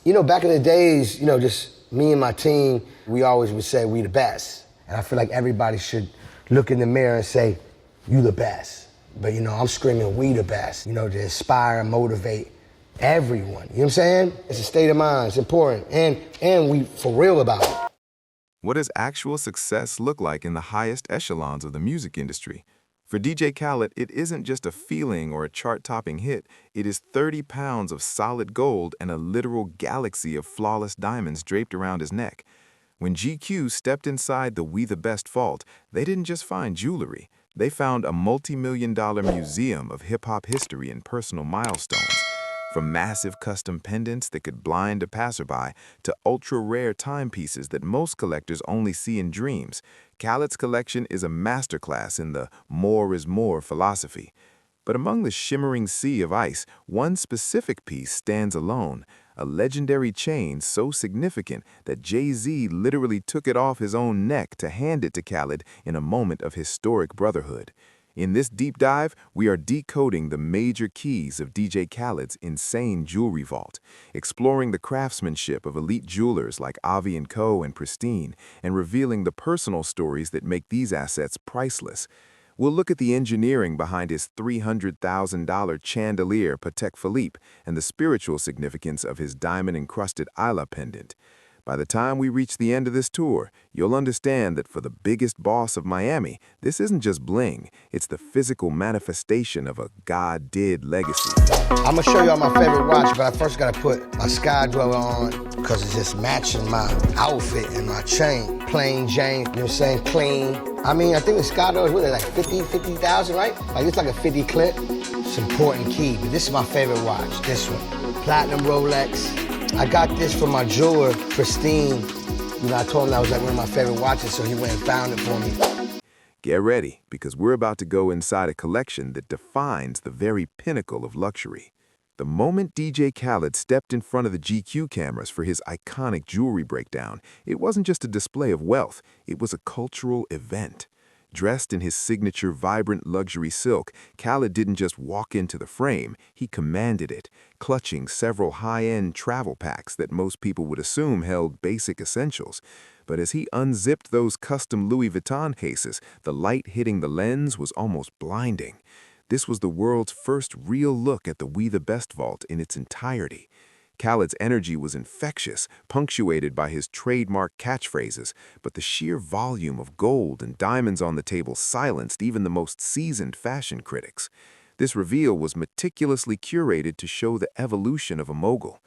You know, back in the days, you know, just me and my team, we always would say we the best. And I feel like everybody should look in the mirror and say, you the best. But, you know, I'm screaming we the best, you know, to inspire and motivate everyone. You know what I'm saying? It's a state of mind, it's important. And we for real about it. What does actual success look like in the highest echelons of the music industry? For DJ Khaled, it isn't just a feeling or a chart-topping hit. It is 30 pounds of solid gold and a literal galaxy of flawless diamonds draped around his neck. When GQ stepped inside the We the Best vault, they didn't just find jewelry. They found a multi-million-dollar museum of hip-hop history and personal milestones. From massive custom pendants that could blind a passerby to ultra-rare timepieces that most collectors only see in dreams, Khaled's collection is a masterclass in the more is more philosophy. But among the shimmering sea of ice, one specific piece stands alone, a legendary chain so significant that Jay-Z literally took it off his own neck to hand it to Khaled in a moment of historic brotherhood. In this deep dive, we are decoding the major keys of DJ Khaled's insane jewelry vault, exploring the craftsmanship of elite jewelers like Avi & Co. and Pristine, and revealing the personal stories that make these assets priceless. We'll look at the engineering behind his $300,000 Chandelier Patek Philippe and the spiritual significance of his diamond-encrusted Isla pendant. By the time we reach the end of this tour, you'll understand that for the biggest boss of Miami, this isn't just bling, it's the physical manifestation of a God-did legacy. I'm gonna show y'all my favorite watch, but I first gotta put my Sky Dweller on because it's just matching my outfit and my chain. Plain Jane, you know what I'm saying, clean. I mean, I think the Sky Dweller is what, like 50,000, right? Like it's like a 50 clip. It's an important key, but this is my favorite watch, this one. Platinum Rolex. I got this from my jeweler, Pristine. You know, I told him that was like one of my favorite watches, so he went and found it for me. Get ready, because we're about to go inside a collection that defines the very pinnacle of luxury. The moment DJ Khaled stepped in front of the GQ cameras for his iconic jewelry breakdown, it wasn't just a display of wealth, it was a cultural event. Dressed in his signature vibrant luxury silk, Khaled didn't just walk into the frame, he commanded it, clutching several high-end travel packs that most people would assume held basic essentials. But as he unzipped those custom Louis Vuitton cases, the light hitting the lens was almost blinding. This was the world's first real look at the We the Best vault in its entirety. Khaled's energy was infectious, punctuated by his trademark catchphrases, but the sheer volume of gold and diamonds on the table silenced even the most seasoned fashion critics. This reveal was meticulously curated to show the evolution of a mogul.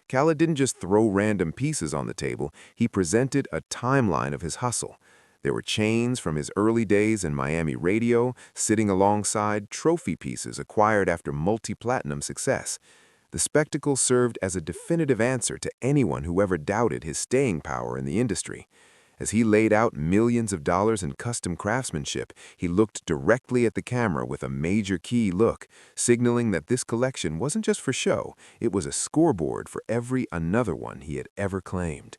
Khaled didn't just throw random pieces on the table, he presented a timeline of his hustle. There were chains from his early days in Miami radio, sitting alongside trophy pieces acquired after multi-platinum success. The spectacle served as a definitive answer to anyone who ever doubted his staying power in the industry. As he laid out millions of dollars in custom craftsmanship, he looked directly at the camera with a major key look, signaling that this collection wasn't just for show, it was a scoreboard for every another one he had ever claimed.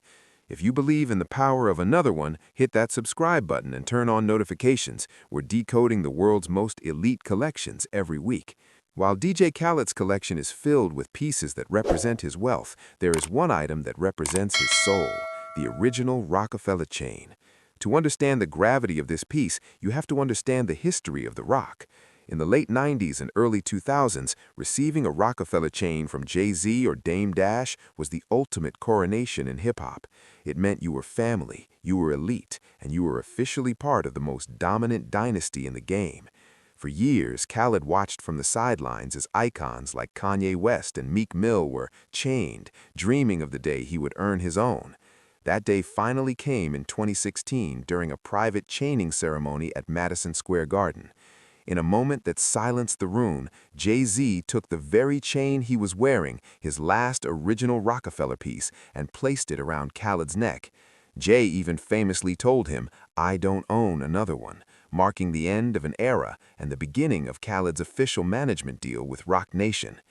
If you believe in the power of another one, hit that subscribe button and turn on notifications. We're decoding the world's most elite collections every week. While DJ Khaled's collection is filled with pieces that represent his wealth, there is one item that represents his soul, the original Roc-A-Fella chain. To understand the gravity of this piece, you have to understand the history of the rock. In the late 90s and early 2000s, receiving a Rockefeller chain from Jay-Z or Dame Dash was the ultimate coronation in hip-hop. It meant you were family, you were elite, and you were officially part of the most dominant dynasty in the game. For years, Khaled watched from the sidelines as icons like Kanye West and Meek Mill were chained, dreaming of the day he would earn his own. That day finally came in 2016 during a private chaining ceremony at Madison Square Garden. In a moment that silenced the room, Jay-Z took the very chain he was wearing, his last original Rockefeller piece, and placed it around Khaled's neck. Jay even famously told him, "I don't own another one," marking the end of an era and the beginning of Khaled's official management deal with Roc Nation.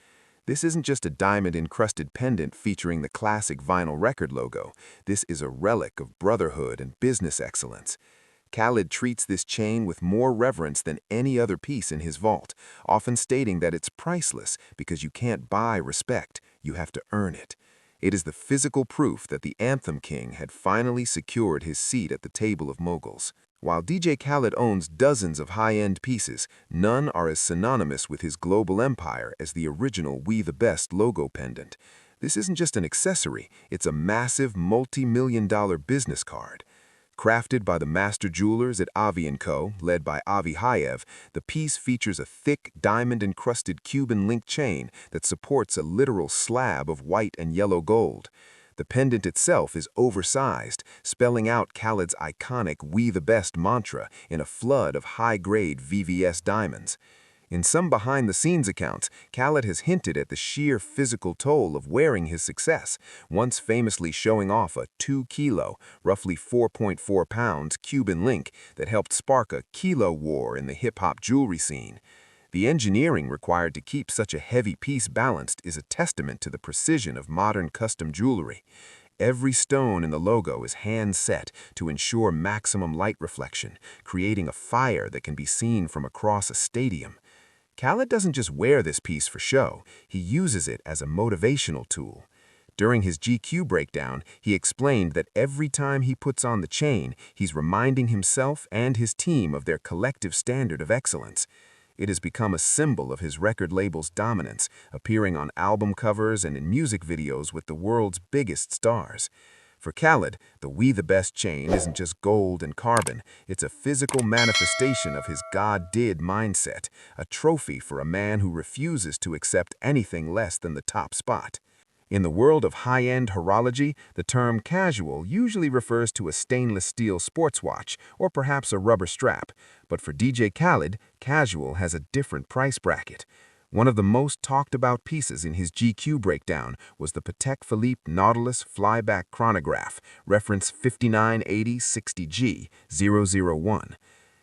This isn't just a diamond-encrusted pendant featuring the classic vinyl record logo. This is a relic of brotherhood and business excellence. Khaled treats this chain with more reverence than any other piece in his vault, often stating that it's priceless because you can't buy respect, you have to earn it. It is the physical proof that the Anthem King had finally secured his seat at the table of moguls. While DJ Khaled owns dozens of high-end pieces, none are as synonymous with his global empire as the original We the Best logo pendant. This isn't just an accessory, it's a massive multi-million-dollar business card. Crafted by the master jewelers at Avi & Co., led by Avi Hayev, the piece features a thick, diamond-encrusted Cuban link chain that supports a literal slab of white and yellow gold. The pendant itself is oversized, spelling out Khaled's iconic We the Best mantra in a flood of high-grade VVS diamonds. In some behind-the-scenes accounts, Khaled has hinted at the sheer physical toll of wearing his success, once famously showing off a 2-kilo, roughly 4.4 pounds, Cuban link that helped spark a kilo war in the hip-hop jewelry scene. The engineering required to keep such a heavy piece balanced is a testament to the precision of modern custom jewelry. Every stone in the logo is hand-set to ensure maximum light reflection, creating a fire that can be seen from across a stadium. Khaled doesn't just wear this piece for show, he uses it as a motivational tool. During his GQ breakdown, he explained that every time he puts on the chain, he's reminding himself and his team of their collective standard of excellence. It has become a symbol of his record label's dominance, appearing on album covers and in music videos with the world's biggest stars. For Khaled, the We the Best chain isn't just gold and carbon, it's a physical manifestation of his God-did mindset, a trophy for a man who refuses to accept anything less than the top spot. In the world of high-end horology, the term casual usually refers to a stainless steel sports watch or perhaps a rubber strap, but for DJ Khaled, casual has a different price bracket. One of the most talked about pieces in his GQ breakdown was the Patek Philippe Nautilus Flyback Chronograph, reference 598060G001.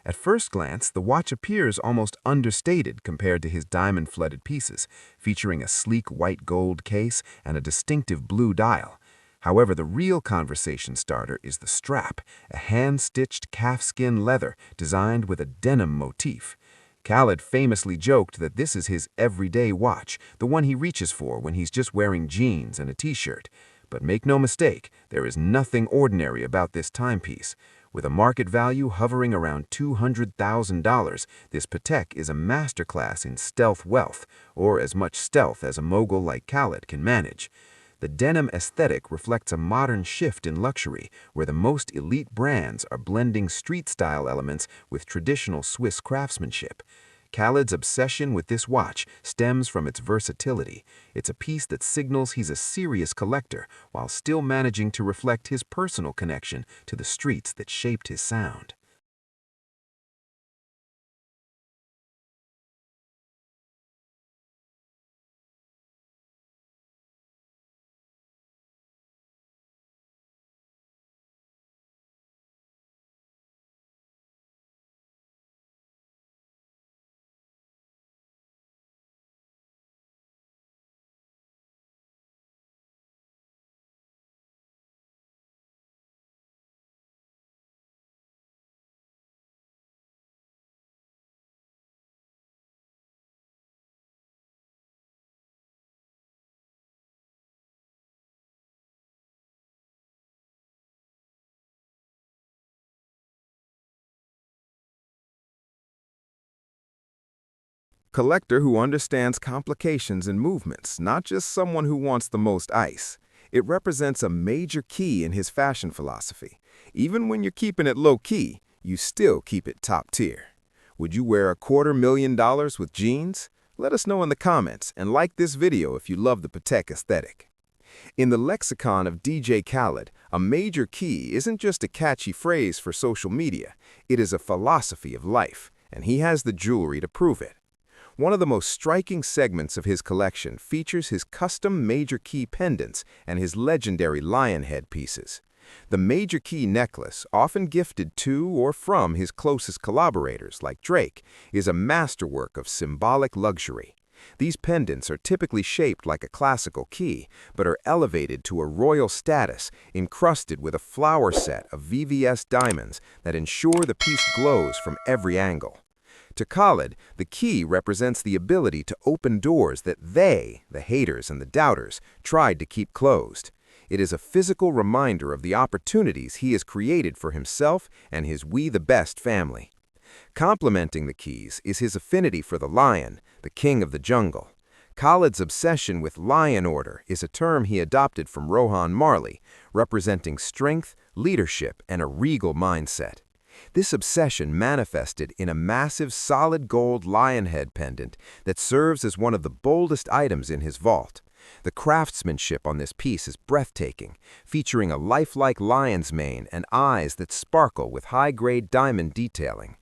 At first glance, the watch appears almost understated compared to his diamond-flooded pieces, featuring a sleek white gold case and a distinctive blue dial. However, the real conversation starter is the strap, a hand-stitched calfskin leather designed with a denim motif. Khaled famously joked that this is his everyday watch, the one he reaches for when he's just wearing jeans and a t-shirt. But make no mistake, there is nothing ordinary about this timepiece. With a market value hovering around $200,000, this Patek is a masterclass in stealth wealth, or as much stealth as a mogul like Khaled can manage. The denim aesthetic reflects a modern shift in luxury, where the most elite brands are blending street-style elements with traditional Swiss craftsmanship. Khaled's obsession with this watch stems from its versatility. It's a piece that signals he's a serious collector while still managing to reflect his personal connection to the streets that shaped his sound. Collector who understands complications and movements, not just someone who wants the most ice. It represents a major key in his fashion philosophy. Even when you're keeping it low-key, you still keep it top tier. Would you wear $250,000 with jeans? Let us know in the comments and like this video if you love the Patek aesthetic. In the lexicon of DJ Khaled, a major key isn't just a catchy phrase for social media. It is a philosophy of life, and he has the jewelry to prove it. One of the most striking segments of his collection features his custom major key pendants and his legendary lion head pieces. The major key necklace, often gifted to or from his closest collaborators like Drake, is a masterwork of symbolic luxury. These pendants are typically shaped like a classical key, but are elevated to a royal status, encrusted with a flower set of VVS diamonds that ensure the piece glows from every angle. To Khaled, the key represents the ability to open doors that they, the haters and the doubters, tried to keep closed. It is a physical reminder of the opportunities he has created for himself and his We the Best family. Complementing the keys is his affinity for the lion, the king of the jungle. Khaled's obsession with lion order is a term he adopted from Rohan Marley, representing strength, leadership, and a regal mindset. This obsession manifested in a massive solid gold lion head pendant that serves as one of the boldest items in his vault. The craftsmanship on this piece is breathtaking, featuring a lifelike lion's mane and eyes that sparkle with high-grade diamond detailing.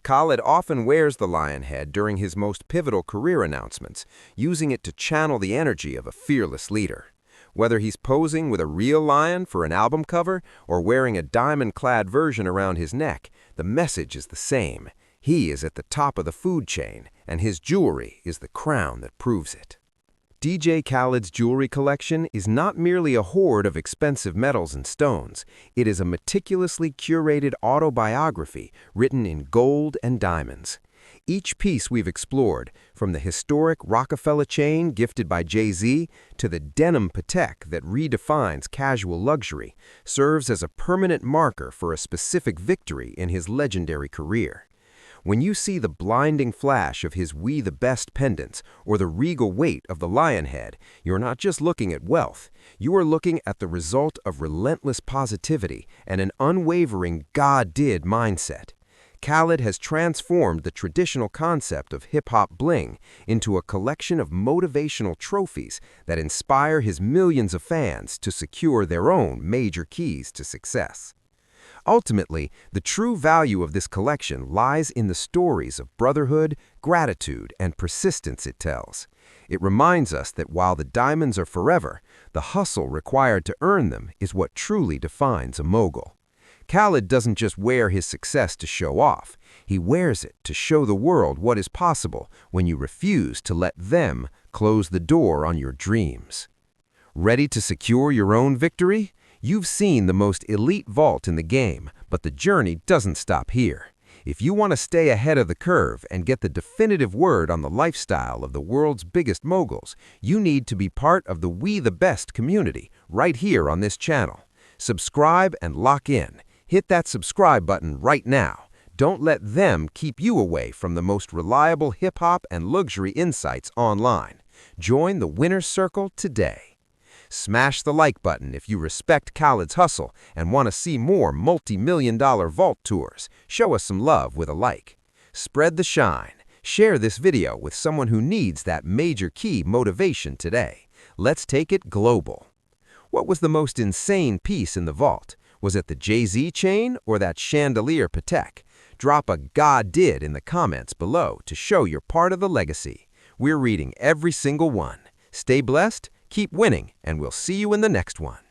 Khaled often wears the lion head during his most pivotal career announcements, using it to channel the energy of a fearless leader. Whether he's posing with a real lion for an album cover or wearing a diamond-clad version around his neck, the message is the same. He is at the top of the food chain, and his jewelry is the crown that proves it. DJ Khaled's jewelry collection is not merely a hoard of expensive metals and stones. It is a meticulously curated autobiography written in gold and diamonds. Each piece we've explored, from the historic Roc-A-Fella chain gifted by Jay-Z to the denim Patek that redefines casual luxury, serves as a permanent marker for a specific victory in his legendary career. When you see the blinding flash of his We the Best pendants or the regal weight of the lion head, you're not just looking at wealth. You are looking at the result of relentless positivity and an unwavering God-did mindset. Khaled has transformed the traditional concept of hip-hop bling into a collection of motivational trophies that inspire his millions of fans to secure their own major keys to success. Ultimately, the true value of this collection lies in the stories of brotherhood, gratitude, and persistence it tells. It reminds us that while the diamonds are forever, the hustle required to earn them is what truly defines a mogul. Khaled doesn't just wear his success to show off. He wears it to show the world what is possible when you refuse to let them close the door on your dreams. Ready to secure your own victory? You've seen the most elite vault in the game, but the journey doesn't stop here. If you want to stay ahead of the curve and get the definitive word on the lifestyle of the world's biggest moguls, you need to be part of the We the Best community right here on this channel. Subscribe and lock in. Hit that subscribe button right now. Don't let them keep you away from the most reliable hip-hop and luxury insights online. Join the winner's circle today. Smash the like button if you respect Khaled's hustle and want to see more multi-million-dollar vault tours. Show us some love with a like. Spread the shine. Share this video with someone who needs that major key motivation today. Let's take it global. What was the most insane piece in the vault? Was it the Jay-Z chain or that Chandelier Patek? Drop a God did in the comments below to show you're part of the legacy. We're reading every single one. Stay blessed, keep winning, and we'll see you in the next one.